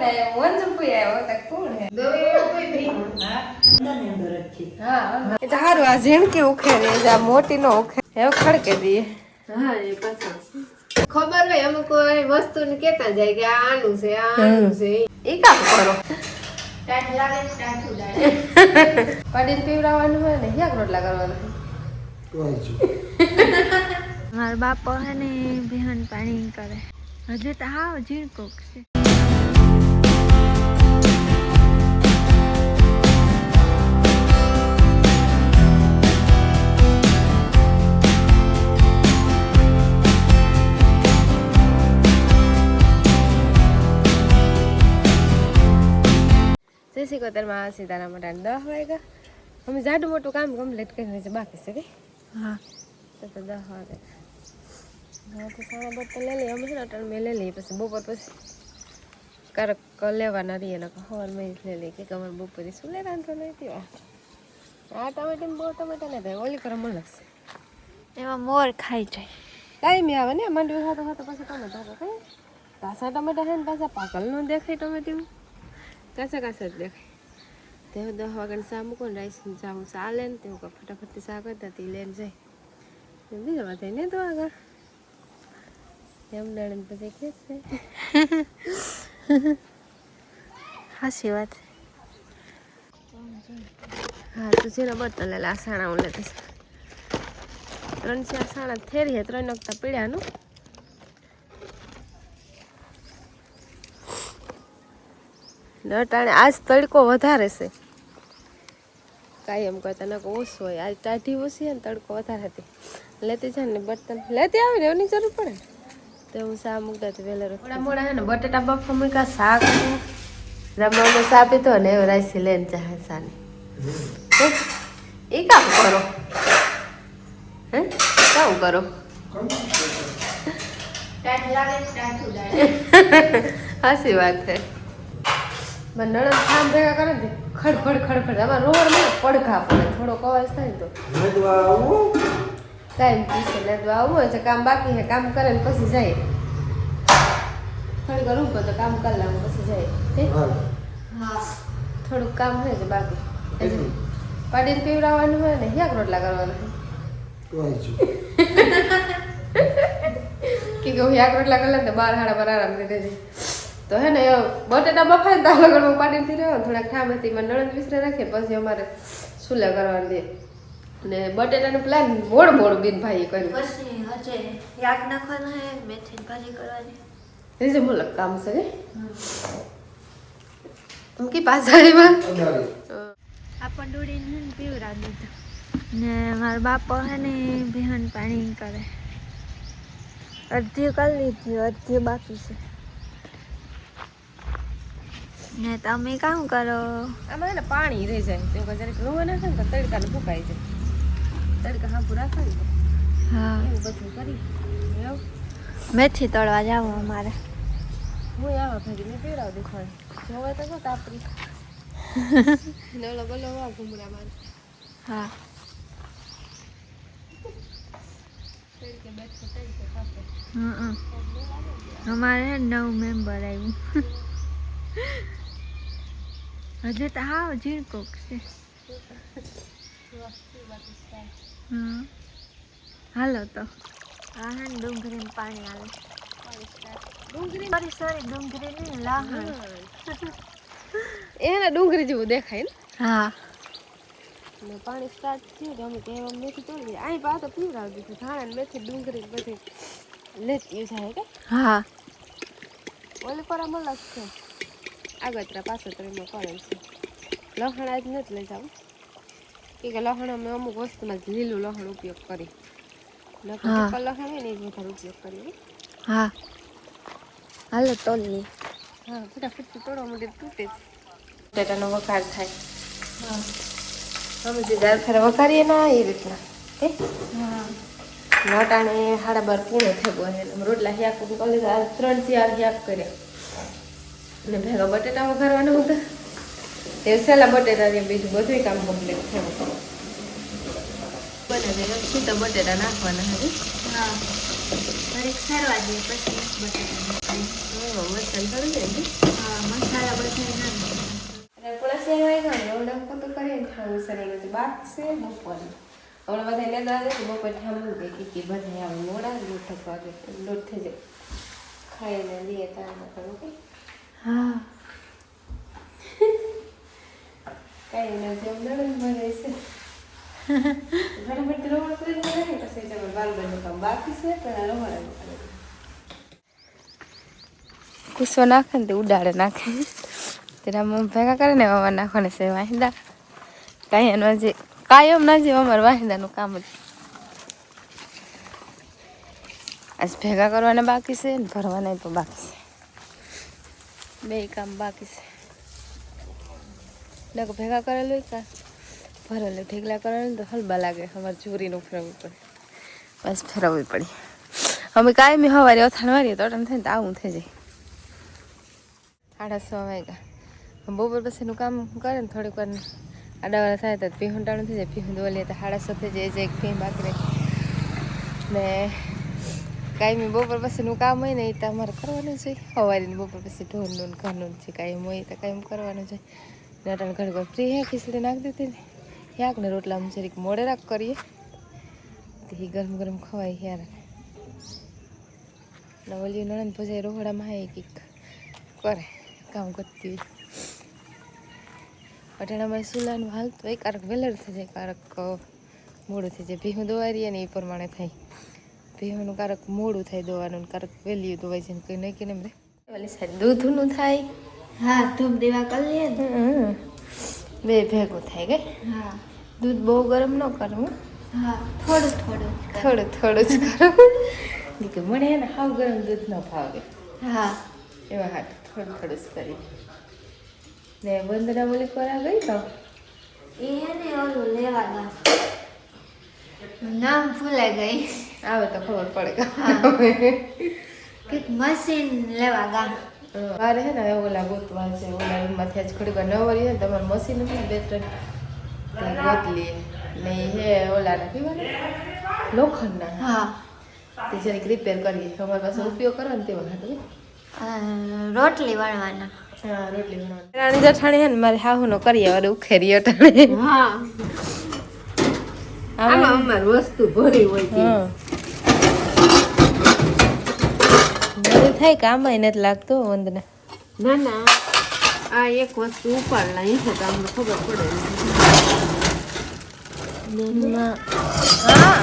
है one jumpy है वो तक कौन है दो कोई भी हां અંદર અંદર જ છે. हां એ તો હારું આ ઝીણકી ઉખેરે જા મોટી નો ઉખે એ ખડકે દીએ હા એ પાછું ખબર હોય અમુક કોઈ વસ્તુને કેતા જાય કે આ આનું છે આ આનું છે ઈ કામ કરો ટાટ લાગે ટાટ ઉડાડે પાડીને પીવડાવવાનું હોય ને યાક રોટલા કરવાના મારા બાપો હે ને બિહાન પાણી કરે હજુ તો હાવ ઝીણકોક છે માં સીતારામ માટે 10 વાગ્યા અમે જાડું મોટું કામ કમ્પ્લીટ કરીને છે બાકી છે કે હા તો 10 વાગે હા તો સાડા 12 તો લઈ લઈએ અમે છે ને અટાણ મેં લઈ લઈએ પછી બપોર પછી કારક લેવાના રહીએ ને ખબર મેં લઈ લઈએ કે અમારે બપોરે શું લેવાનું તો નહીં થયો આ ટમેટા બહુ ટમેટા ને થાય ઓલી કરવા મને લાગશે એમાં મોર ખાઈ જાય ટાઈમ આવે ને મંડવી ખાતો ખાતો પછી ટમેટા કઈ કાસા ટમેટા છે ને પાછા પાકલ નો દેખાય ટમેટી કાસા કાસા જ દેખાય તે 10 વાગ્યાને ચા મૂકો ને રાઈસ જાઉં ચા લે ને તેવું ફટાફટથી ચા કરતા તે લઈને જાય બીજા વાત ને તો આગળ એમ નડન પછી કે છે હાસી વાત હા તું છે ને બર્તન લે સાણા હું લેતી 3-4 સાણા થેરી 3 નકતા પીડ્યાનું નટાણે આજ તડકો વધારે છે કાંઈ એમ કરતા નકો ઓછો હોય આજ ટાઢી ઓછી ને તડકો વધારે હતી લેતી છે ને બર્તન લેતી આવી ને એની જરૂર પડે ને તો હું ચા મૂકતા હતી વહેલા મોડા મોડા હે ને બટેટા બફા મૂક્યા શાક રમવામાં ચા પીતો ને એવું રાઈસી લઈને ચાહે સાને એ કામ કરો હે કામ કરો ટાટ લાગે ટાટ ઉડાડે હાસી વાત છે મને નણંદ થામ ભેગા કરે ને ખડખડ ખડખડ આમાં રોડ માં પડઘા પડે થોડોક અવાજ થાય તો ટાઈમ પીછે ને તો આવું હોય છે કામ બાકી છે કામ કરે ને પછી જાય થોડીક વાર ઊભો તો કામ કરી લાવું પછી જાય ઠીક હા થોડુંક કામ હોય છે બાકી પાડીને પીવડાવવાનું હોય ને યાક રોટલા કરવાના કે હું યાક રોટલા કરી લે ને 12 આરામ કરી દે તો હે ને બટેટા બફાય તો આગળ હું પાડીને રહ્યો થોડાક ઠામેથી મને નણંદ વિસરે રાખીએ પછી અમારે સુલે કરવાનું દે ને બટેટાનું પ્લાન મોડું બીન ભાઈએ કર્યું પછી હજે યાદ નાખવાનું હે મેથી ભાજી કરવાની એ જે મુલક કામ છે કે ઉનકી પાછળીમાં આપણ ડોડીને પીવડાવી દીધું ને મારા બાપો હે ને બિહાન પાણી કરે અડધી કરી લીધી અડધી બાકી છે ને તમે કામ કરો આમાં ને પાણી રહી જાય તો જરીક રૂવા નાખે ને તો તડકાને ફૂકાઈ જાય તડકા હાંપુ રાખે ને હા એવું બધું કરી એવું મેથી તળવા જાવ અમારે હું આવા ભાઈ મેં પીવડાવ દેખાડે જોવા તો જો તાપરી નવલો બલો વા ઘૂમરા મારે હા તડકે બેઠો તડકે કાપે અમારે 9 મેમ્બર આવ્યું હજુ તો હાવ ઝીણકોક છે હા હાલો તો હા હે ડુંગળીને પાણી હાલે ડુંગળી સોરી ડુંગળી નહીં લહણ એને ડુંગળી જેવું દેખાય ને હા ને પાણી સ્ટાર્ટ થયું તો અમે કહેવા મેથી તોડી અહીં પા તો પીવડાવી દીધું ધાણા ને મેથી ડુંગળી બધી લેતી જાય કે હા ઓલી પર અલગ છે આગળ પાછળમાં કરે છે લસણ આજ નથી લઈ જાવ કે લસણ અમે અમુક વસ્તુમાં લીલું લસણ ઉપયોગ કરી નકર લસણ હોય ને એ જ વધારે ઉપયોગ કરીએ હા હાલો તોલી હા ફટાફટ તોડવા માટે તૂટે જ બટેટાનો વઘાર થાય હા અમે જે દાળ ફેરા વઘારીએ ના એ રીતના હે હા નટાણે 12:30 પૂર્ણ થઈ ગયો છે રોટલા શાક કરી લીધા 3-4 શાક કર્યા અને ભેગા બટેટા વઘારવાના હતા એ સહેલા બટેટા ને બીજું બધું કામ કમ્પ્લીટ થયું બનાવીને સીધા બટેટા નાખવાના હવે હા થોડીક સારવા દઈએ પછી બટાકા મસાલો થોડું છે હા મસાલા વાગશે બપોરે હમણાં બધા લેતા આવે બપોરે સાંભળું કે બધા આવે મોડા લોટ વાગે લોટ થઈ જાય ખાઈને લઈએ તાર કરું કે હા કઈ ના જેવું નડન ભરે છે ઘણી બધી રોડ કરી દે ને પછી તમે બાલબનનું કામ બાકી છે પણ રોહડાનું કામ કુસો નાખે ને તે ઉડાડે નાખે તેના મમ્મી ભેગા કરે ને અમારે નાખવાને છે વાહિંદા કાંઈ એનો જે કાયમ ના જે અમારે વાહિંદાનું કામ જ આજ ભેગા કરવાના બાકી છે ને ભરવાના પણ બાકી છે બે કામ બાકી છે એટલે ભેગા કરેલું કા ભરેલું ઢેકલા કરેલું તો હલબા લાગે અમારે ચોરીનું ફેરવવું પડે બસ ફેરવવી પડી અમે કાયમી સવારે અથાણ મારીએ તો અટન થાય ને તો આવું થઈ જાય 6:30 વાગ્યા બપોર પછીનું કામ કરે ને થોડીક વાર આડાવાળા થાય તો પીહું ટાણું થઈ જાય પીહું દોલીએ તો 6:30 થઈ જાય એક પીહ બાકી રહે ને કાંઈ બપોર પછીનું કામ હોય ને એ તો અમારે કરવાનું છે સવારે બપોર પછી ઢોરનું ઘરનું છે કાંઈ હોય તો કાંઈ કરવાનું છે ને અટાણે ઘડી વાર ફ્રી હે ખીચડી નાખી દીધી ને શાક ને રોટલા જરીક મોડે રાખ કરીએ તો એ ગરમ ગરમ ખવાય યાર ને ઓલી નણંદ પછી રોહડામાં હે કંઈક કરે કામ કરતી હોય અટાણામાં સુલાનું હાલતું હોય કારક વેલર થઈ જાય કારક મોડું થઈ જાય ભીહું દોવારીએ ને એ પ્રમાણે થાય ભીહુંનું કારક મોડું થાય દોવાનું કારક વેલ્યું દોવાય છે ને કંઈ નહીં કે ને રે ઓલી સાઈડ દૂધનું થાય હા ધૂપ દેવા કરી લઈએ ને બે ભેગું થાય ગઈ હા દૂધ બહુ ગરમ ન કરવું હા થોડું થોડું થોડું જ કરવું કે મને ને હાવ ગરમ દૂધ ન ભાવે હા એવા હાથ થોડું જ કરી ને વંદના બોલી કોરા ગઈ તો એ ને ઓલું લેવા ગયા નામ ભૂલાઈ ગઈ આવે તો ખબર પડે કંઈક મશીન લેવા ગયા મારે હે ને ઓલા ગોતવા છે ઓલા રૂમમાંથી આજ ઘડીક વાર ન વળી ને તમારું મશીન છે ને 2-3 ગોત લઈએ ને હે ઓલાના પીવાના લોખંડના હા તે જરીક રિપેર કરીએ અમારી પાસે ઉપયોગ કરો ને તેવા હાથ રોટલી વણવાના હા રોટલી બનાવવાની રાણી જઠાણી હે ને મારી હાહુનો કરીએ વારે ઉખેરી અટાણે હા આમાં અમાર વસ્તુ ભરી હોય કે બધું થાય કે આમાં નથી લાગતો વંદના ના ના આ એક વસ્તુ ઉપાડલા એ છે તો અમને ખબર પડે હા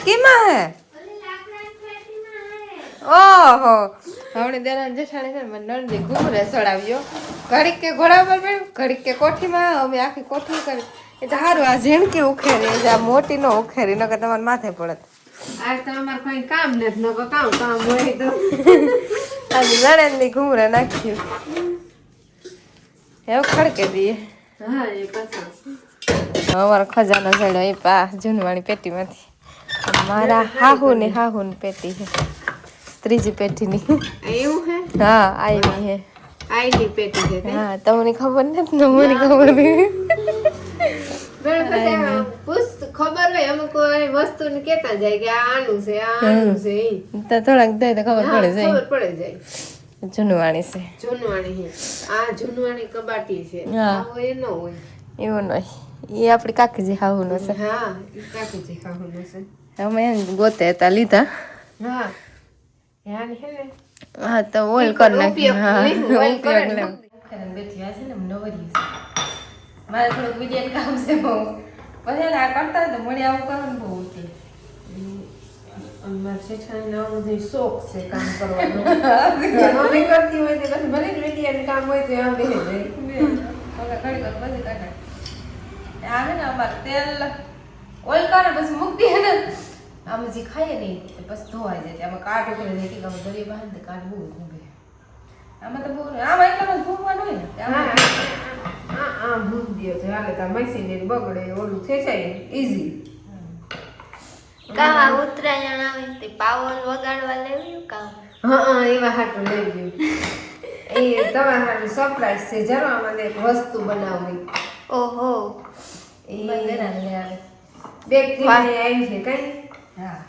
કેમાં હે ઓહો હમણે દેરાન જેઠાણી છે ને મને નણંદે ઘૂમરે સડાવ્યો ઘડીક કે ઘોડા પર બેઠું ઘડીક કે કોઠીમાં અમે આખી કોઠી કરી એ તો સારું આ ઝીણકી ઉખેરી આ મોટી નો ઉખેરી નકર તમારે માથે પડત આજ તો અમારે કઈ કામ નથી ન કામ હોય તો આજે નણંદની ઘૂમરે નાખ્યું એવું ખડકે દઈએ હા એ પાછા અમારો ખજાનો ચડ્યો એ પા જૂનવાણી પેટીમાંથી મારા હાહુની પેટી છે ત્રીજી પેટીની એવું હે હા આવી હે આઈની પેટી છે હા તમને ખબર નથી ને મને ખબર નથી ખબર હોય અમુક કોઈ વસ્તુ ને કેતા જાય કે આ આનું છે આ આનું છે તો થોડાક દે તો ખબર પડે જાય ખબર પડે જાય જૂનવાણી છે જૂનવાણી છે આ જૂનવાણી કબાટી છે હા. આ હોય એ ન હોય એવું નહીં એ આપણી કાકીજી હાહુનો છે હા ઈ કાકી છે ખાવાનું છે અમે એને ગોતે હતા લીધા હા યાર હે ને હા તો ઓલ કરી નાખ્યું હા ઉપયોગ ઉપયોગ કરે ને. લેવું બેઠી આ છે ને નવરી છે મારે થોડુંક વિડિયન કામ છે બહુ પછી ને આ કરતા હોય તો મને આવું કરવાનું બહુ હતી અમારે શેઠાણીને આવું બધું શોખ છે કામ કરવાનો મમ્મી કરતી હોય તો પછી ભલે વિડિયાનું કામ હોય તો આમ બેહી જાય હવે ઘડી વાર બધી કાઢે આવે ને અમારે તેલ ઓઇલ કાઢે પછી મૂકતી હે ને આમ જે ખાઈએ નહીં પછી ધોવાઈ જાય આમાં કાટ ઉકળે જાય કે આમાં દરિયા બહાર ને કાટ બહુ ઊભે આમાં તો બહુ આમાં એટલા બધું ભૂખવાનું હોય ને હા ભૂખ દે તો હાલે તાર મશીન બગડે ઓલું થઈ જાય ઈઝી કાવા ઉત્તરાયણ આવે તે પાવલ વગાડવા લેવ્યું કામ હા એવા હાટું લઈ ગયું એ તમારા સરપ્રાઈઝ છે જરૂર આમાં એક વસ્તુ બનાવવી ઓહો એ બંધેરા લે આવે બેગ દી આવી છે કઈ હા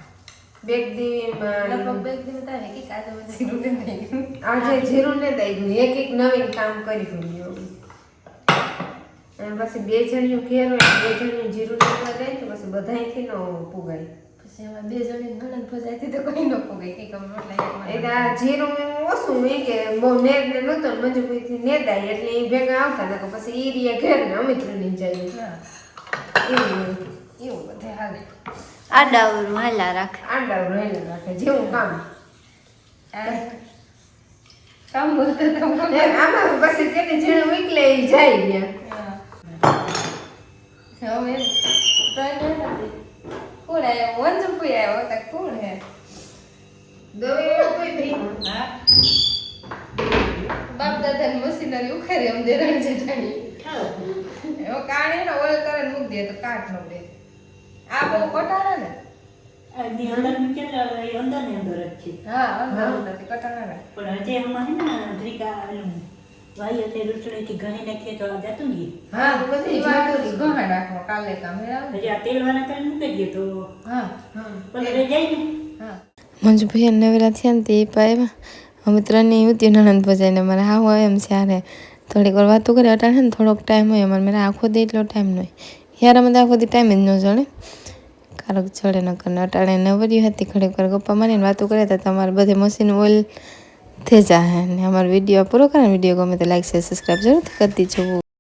બેગ દી લગભગ બેગ દિન થાય કે કાજે જીરું ને નહીં આજે જીરું ને દઈ ગયું એક નવીન કામ કરી ગયું અને પછી 2 જણિયું ઘેર હોય 2 જણિયું જીરું નાખવા જાય તો પછી બધાયથી નો પુગાય. પછી એમાં 2 જણી નણંદ ફસાયથી તો કોઈ ન પોગાય કે કમ રોટલા એટલે આ જીરું ઓછું મેં કે બહુ નેદ ને નહોતો ને મજબૂરીથી નેદાય એટલે એ ભેગા આવતા ને પછી ઈ રીએ ઘેર ને અમે ત્રણેય જઈએ. એવું બધે હાલે. આડાવરું હાલા રાખે. આંડા રહેલા રાખે જેવું કામ. કામ બોલતા તો આમાં પછી તેને જેને ઉકલે ઈ જાય ત્યાં. હવે ટ્રાય નથી કોણ આવ્યો વંજુ કોઈ આવ્યો તો કોણ હે દવે કોઈ ભઈ હા બાપ દાદાની મશીનરી ઉખારી અમ દેરાણી જેઠાણી એવો કાણે ને ઓલ કરે મૂક દે તો કાટ ન દે આ બહુ કટાણા ને આની અંદર નીચેલા એ અંદરની અંદર જ છે. હા અંદર નથી કટાણા ને પણ હજી એમાં હે ને દ્રિકા વાઈ એટલે રૂસડેથી ઘણી નાખીએ તો આ જતું નહીં. હા બધી વાતો ઘણા રાખો કાલે કામ હે હજી આ તેલવાના કરીને મૂકી દઈએ તો હા પણ રહી જાય ને. હા મંજુ ભાઈ નવરા થયા ને તે પાયા અમે ત્રણેય ઉતી નણંદ પજાઈને મારે હાવ આવે એમ છે થોડીક વાર વાતો કરી અટાણે ને થોડોક ટાઈમ હોય અમારે મેં આખો દે એટલો ટાઈમ ન હોય યાર અમે આખો દી ટાઈમ જ ન જડે કારક ચડે ન કરે અટાણે નવરી હતી ઘડીક વાર ગપ્પા મારીને વાતો કર્યા હતા તમારે બધે મશીન ઓઇલ થઈ જાય ને અમારો વિડીયો પૂરો કરે વિડીયો ગમે તો લાઈક શેર સબસ્ક્રાઈબ જરૂરથી કરી દીજો.